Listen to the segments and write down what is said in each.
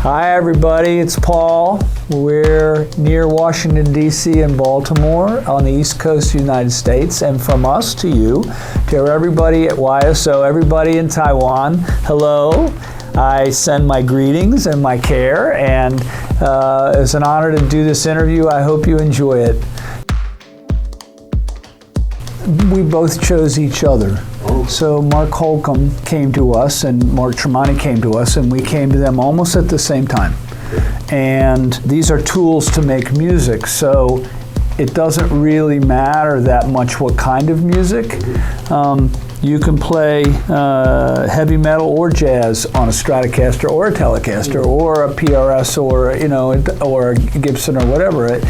Hi everybody, it's Paul. We're near Washington, D.C. and Baltimore on the East Coast of the United States. And from us to you, to everybody at YSO, everybody in Taiwan, hello. I send my greetings and my care, and it's an honor to do this interview. I hope you enjoy it. We both chose each other. So Mark Holcomb came to us and Mark Tremonti came to us, and we came to them almost at the same time. And these are tools to make music, so it doesn't really matter that much what kind of music. You can play heavy metal or jazz on a Stratocaster or a Telecaster or a PRS or a Gibson or whatever.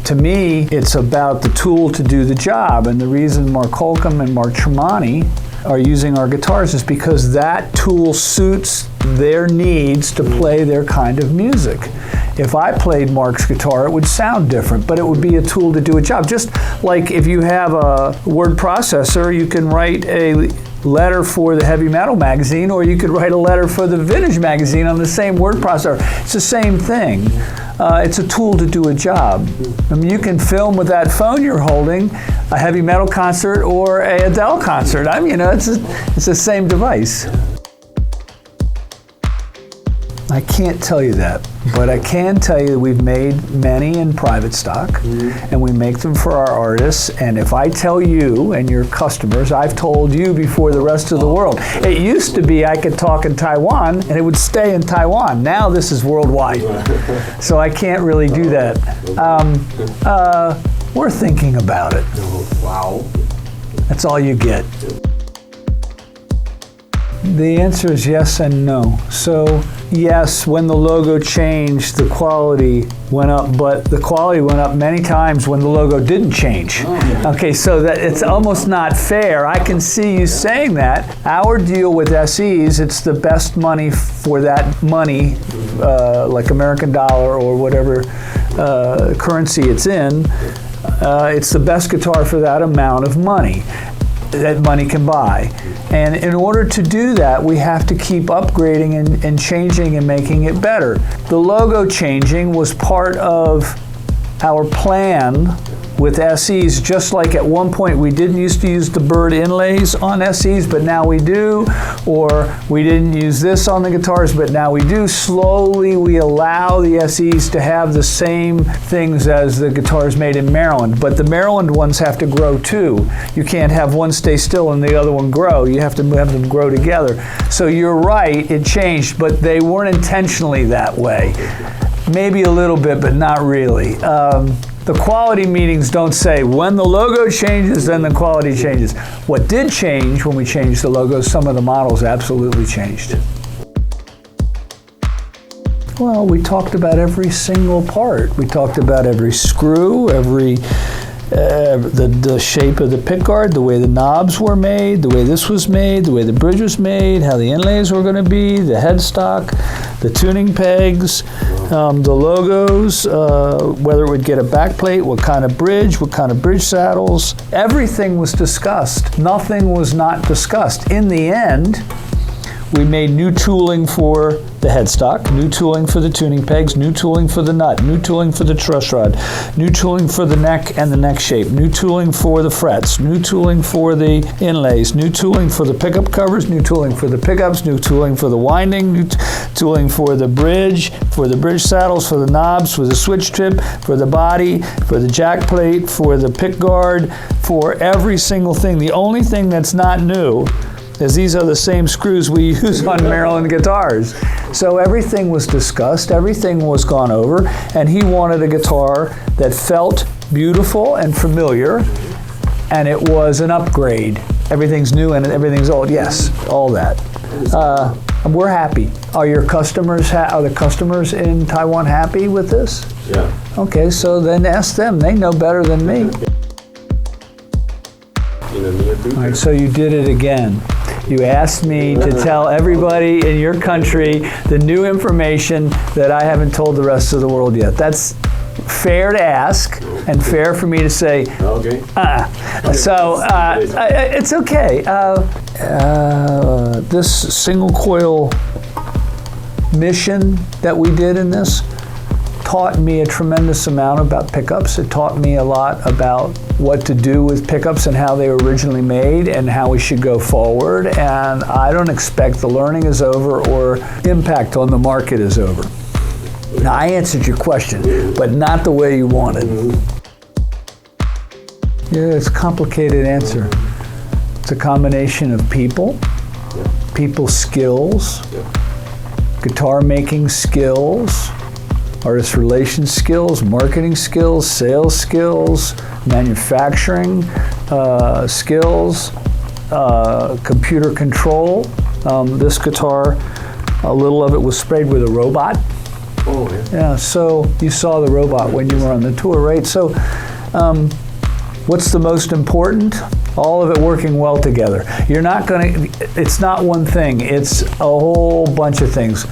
To me, it's about the tool to do the job, and the reason Mark Holcomb and Mark Tremonti are using our guitars is because that tool suits their needs to play their kind of music. If I played Mark's guitar, it would sound different, but it would be a tool to do a job. Just like if you have a word processor, you can write a letter for the heavy metal magazine, or you could write a letter for the vintage magazine on the same word processor. It's the same thing. It's a tool to do a job. I mean, you can film with that phone you're holding a heavy metal concert or a Adele concert. I mean, it's the same device. I can't tell you that, but I can tell you that we've made many in private stock, and we make them for our artists. And if I tell you and your customers, I've told you before the rest of the world. It used to be I could talk in Taiwan and it would stay in Taiwan. Now this is worldwide, so I can't really do that. We're thinking about it. Wow. That's all you get. The answer is yes and no. So yes, when the logo changed, the quality went up, but the quality went up many times when the logo didn't change. Okay, so that it's almost not fair. I can see you saying that. Our deal with SEs, it's the best money for that money, like American dollar or whatever currency it's in. It's the best guitar for that amount of money that money can buy. And in order to do that, we have to keep upgrading and changing and making it better. The logo changing was part of our plan with SEs, just like at one point we didn't used to use the bird inlays on SEs, but now we do, or we didn't use this on the guitars, but now we do. Slowly we allow the SEs to have the same things as the guitars made in Maryland, but the Maryland ones have to grow too. You can't have one stay still and the other one grow. You have to have them grow together. So you're right, it changed, but they weren't intentionally that way. Maybe a little bit, but not really. The quality meetings don't say when the logo changes, then the quality changes. What did change when we changed the logos, some of the models absolutely changed. Well, we talked about every single part. We talked about every screw, the shape of the pickguard, the way the knobs were made, the way this was made, the way the bridge was made, how the inlays were going to be, the headstock, the tuning pegs, the logos, whether it would get a backplate, what kind of bridge saddles. Everything was discussed. Nothing was not discussed. In the end, we made new tooling for the headstock, new tooling for the tuning pegs, new tooling for the nut, new tooling for the truss rod, new tooling for the neck and the neck shape, new tooling for the frets, new tooling for the inlays, new tooling for the pickup covers, new tooling for the pickups, new tooling for the winding, new tooling for the bridge saddles, for the knobs, for the switch tip, for the body, for the jack plate, for the pick guard, for every single thing. The only thing that's not new is these are the same screws we use on Maryland guitars. So everything was discussed, everything was gone over, and he wanted a guitar that felt beautiful and familiar, and it was an upgrade. Everything's new and everything's old. Yes, all that. We're happy. Are your customers, are the customers in Taiwan happy with this? Yeah. Okay, so then ask them. They know better than me. In the near future. All right, so you did it again. You asked me to tell everybody in your country the new information that I haven't told the rest of the world yet. That's fair to ask and fair for me to say, okay. So it's okay. This single coil mission that we did in this taught me a tremendous amount about pickups. It taught me a lot about what to do with pickups and how they were originally made and how we should go forward. And I don't expect the learning is over or impact on the market is over. Now, I answered your question, but not the way you wanted. Yeah, it's a complicated answer. It's a combination of people, people's skills, guitar making skills, artist relations skills, marketing skills, sales skills, manufacturing skills, computer control. This guitar, a little of it was sprayed with a robot. Oh, yeah. Yeah, so you saw the robot when you were on the tour, right? So what's the most important? All of it working well together. You're not gonna, it's not one thing, it's a whole bunch of things.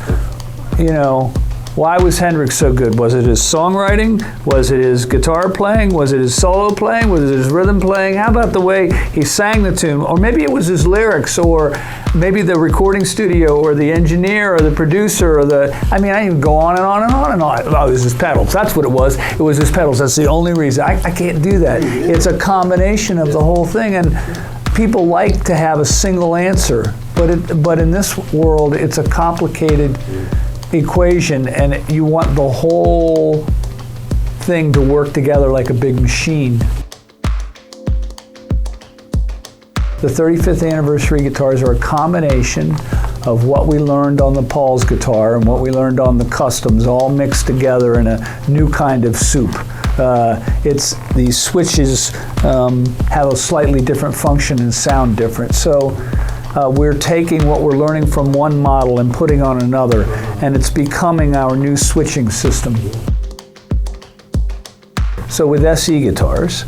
You know, why was Hendrix so good? Was it his songwriting? Was it his guitar playing? Was it his solo playing? Was it his rhythm playing? How about the way he sang the tune? Or maybe it was his lyrics, or maybe the recording studio, or the engineer, or the producer, or I can go on and on and on and on. Oh, it was his pedals. That's what it was. It was his pedals. That's the only reason. I can't do that. It's a combination of the whole thing, and people like to have a single answer, but in this world, it's a complicated equation, and you want the whole thing to work together like a big machine. The 35th anniversary guitars are a combination of what we learned on the Paul's guitar and what we learned on the customs, all mixed together in a new kind of soup. These switches have a slightly different function and sound different. So we're taking what we're learning from one model and putting on another, and it's becoming our new switching system. So with SE guitars,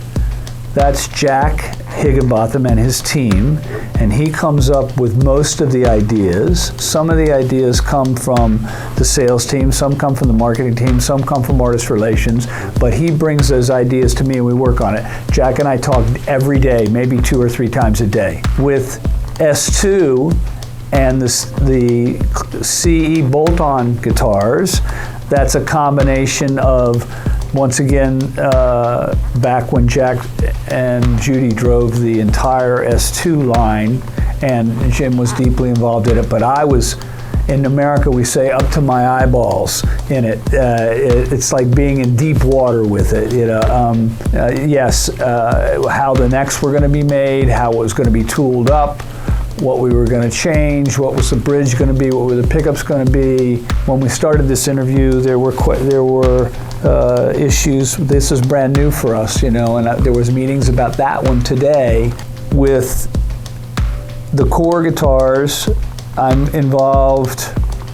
that's Jack Higginbotham and his team, and he comes up with most of the ideas. Some of the ideas come from the sales team, some come from the marketing team, some come from artist relations, but he brings those ideas to me and we work on it. Jack and I talk every day, maybe 2 or 3 times a day. With S2 and the CE bolt-on guitars, that's a combination of, once again, back when Jack and Judy drove the entire S2 line, and Jim was deeply involved in it, but I was, in America we say, up to my eyeballs in it. It's like being in deep water with it. How the necks were going to be made, how it was going to be tooled up, what we were going to change, what was the bridge going to be, what were the pickups going to be. When we started this interview, there were issues. This is brand new for us, and there was meetings about that one today. With the core guitars, I'm involved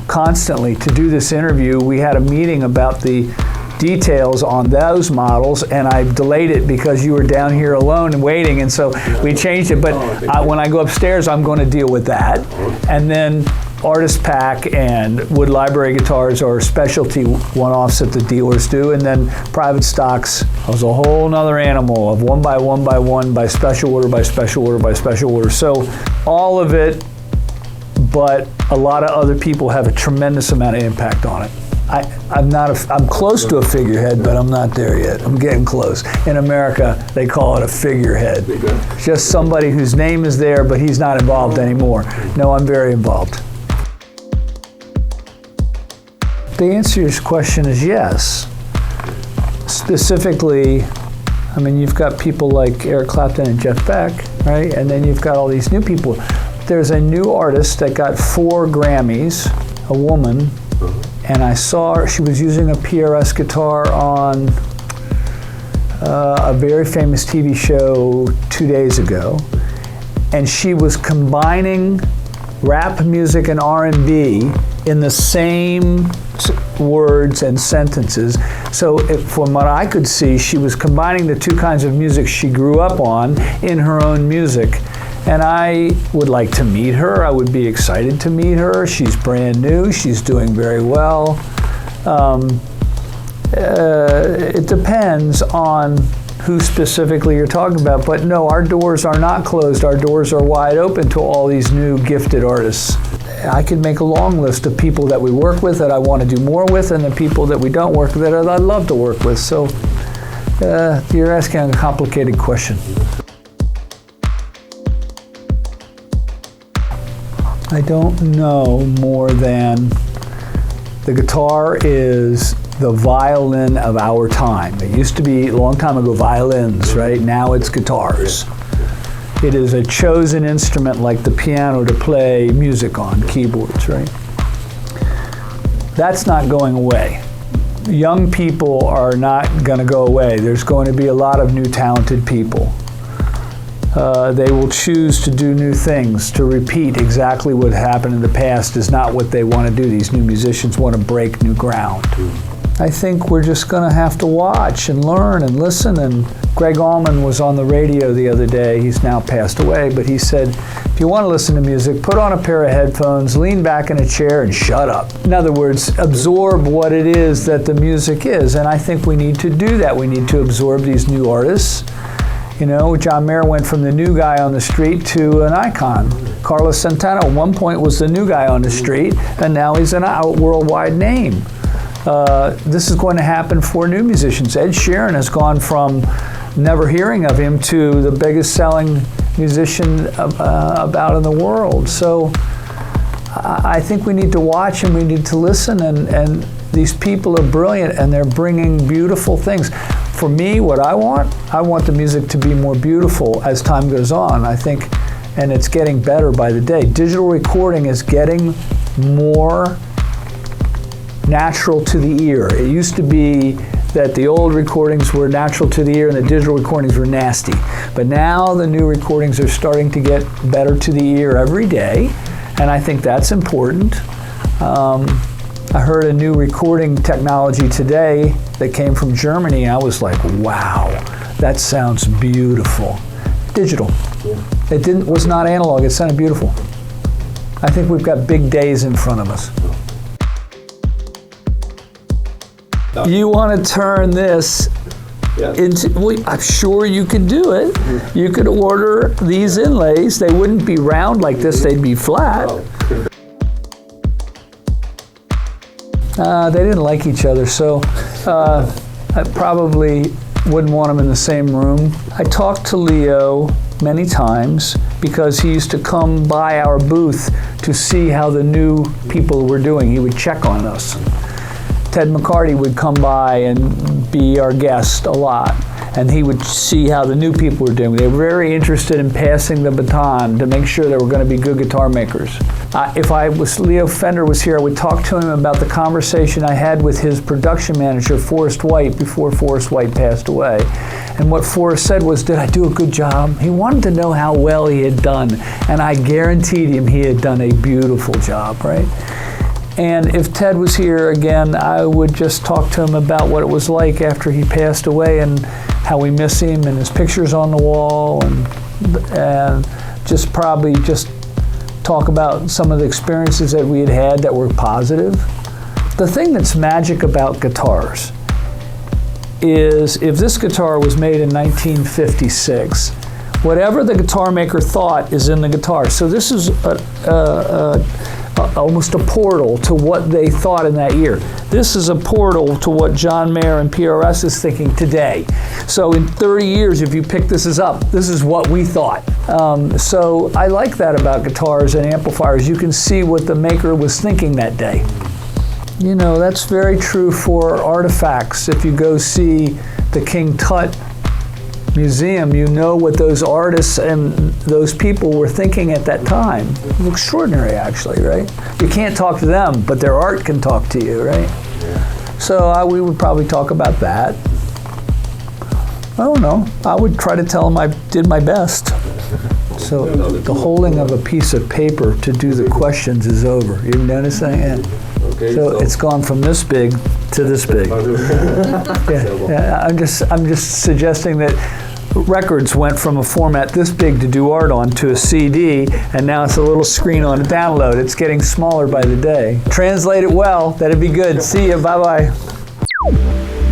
constantly to do this interview. We had a meeting about the details on those models, and I delayed it because you were down here alone and waiting, and so we changed it. But when I go upstairs, I'm going to deal with that. And then artist pack and wood library guitars are specialty one-offs that the dealers do, and then private stocks was a whole nother animal of 1 by 1 by 1 by special order by special order by special order. So all of it, but a lot of other people have a tremendous amount of impact on it. I'm close to a figurehead, but I'm not there yet. I'm getting close. In America, they call it a figurehead. Just somebody whose name is there, but he's not involved anymore. No, I'm very involved. The answer to your question is yes. Specifically, you've got people like Eric Clapton and Jeff Beck, right? And then you've got all these new people. There's a new artist that got 4 Grammys, a woman, and I saw her, she was using a PRS guitar on a very famous TV show 2 days ago, and she was combining rap music and R&B in the same words and sentences. So from what I could see, she was combining the 2 kinds of music she grew up on in her own music. And I would like to meet her. I would be excited to meet her. She's brand new. She's doing very well. It depends on who specifically you're talking about, but no, our doors are not closed. Our doors are wide open to all these new gifted artists. I could make a long list of people that we work with that I want to do more with, and the people that we don't work with that I'd love to work with. So you're asking a complicated question. I don't know more than the guitar is the violin of our time. It used to be, a long time ago, violins, right? Now it's guitars. It is a chosen instrument like the piano to play music on, keyboards, right? That's not going away. Young people are not going to go away. There's going to be a lot of new talented people. They will choose to do new things. To repeat exactly what happened in the past is not what they want to do. These new musicians want to break new ground. I think we're just going to have to watch and learn and listen. And Greg Allman was on the radio the other day. He's now passed away, but he said, if you want to listen to music, put on a pair of headphones, lean back in a chair, and shut up. In other words, absorb what it is that the music is. And I think we need to do that. We need to absorb these new artists. You know, John Mayer went from the new guy on the street to an icon. Carlos Santana at one point was the new guy on the street, and now he's a worldwide name. This is going to happen for new musicians. Ed Sheeran has gone from never hearing of him to the biggest selling musician about in the world. So I think we need to watch and we need to listen, and these people are brilliant and they're bringing beautiful things. For me, what I want the music to be more beautiful as time goes on, I think, and it's getting better by the day. Digital recording is getting more natural to the ear. It used to be that the old recordings were natural to the ear and the digital recordings were nasty. But now the new recordings are starting to get better to the ear every day, and I think that's important. I heard a new recording technology today that came from Germany. I was like, wow, that sounds beautiful. Digital. It was not analog, it sounded beautiful. I think we've got big days in front of us. You want to turn this into, well, I'm sure you could do it. You could order these inlays. They wouldn't be round like this, they'd be flat. They didn't like each other, so I probably wouldn't want them in the same room. I talked to Leo many times because he used to come by our booth to see how the new people were doing. He would check on us. Ted McCarty would come by and be our guest a lot, and he would see how the new people were doing. They were very interested in passing the baton to make sure they were going to be good guitar makers. If Leo Fender was here, I would talk to him about the conversation I had with his production manager, Forrest White, before Forrest White passed away. And what Forrest said was, did I do a good job? He wanted to know how well he had done, and I guaranteed him he had done a beautiful job, right? And if Ted was here again, I would just talk to him about what it was like after he passed away and how we miss him and his pictures on the wall, and just probably just talk about some of the experiences that we had that were positive. The thing that's magic about guitars is if this guitar was made in 1956, whatever the guitar maker thought is in the guitar. So this is almost a portal to what they thought in that year. This is a portal to what John Mayer and PRS is thinking today. So in 30 years, if you pick this up, this is what we thought. So I like that about guitars and amplifiers. You can see what the maker was thinking that day. You know, that's very true for artifacts. If you go see the King Tut Museum, you know what those artists and those people were thinking at that time. It's extraordinary, actually, right? You can't talk to them, but their art can talk to you, right? Yeah. So we would probably talk about that. I don't know. I would try to tell them I did my best. So the holding of a piece of paper to do the questions is over. You notice that? Yeah. Okay, so it's gone from this big to this big. I'm just suggesting that records went from a format this big to do art on to a CD, and now it's a little screen on a download. It's getting smaller by the day. Translate it well. That'd be good. See you. Bye-bye.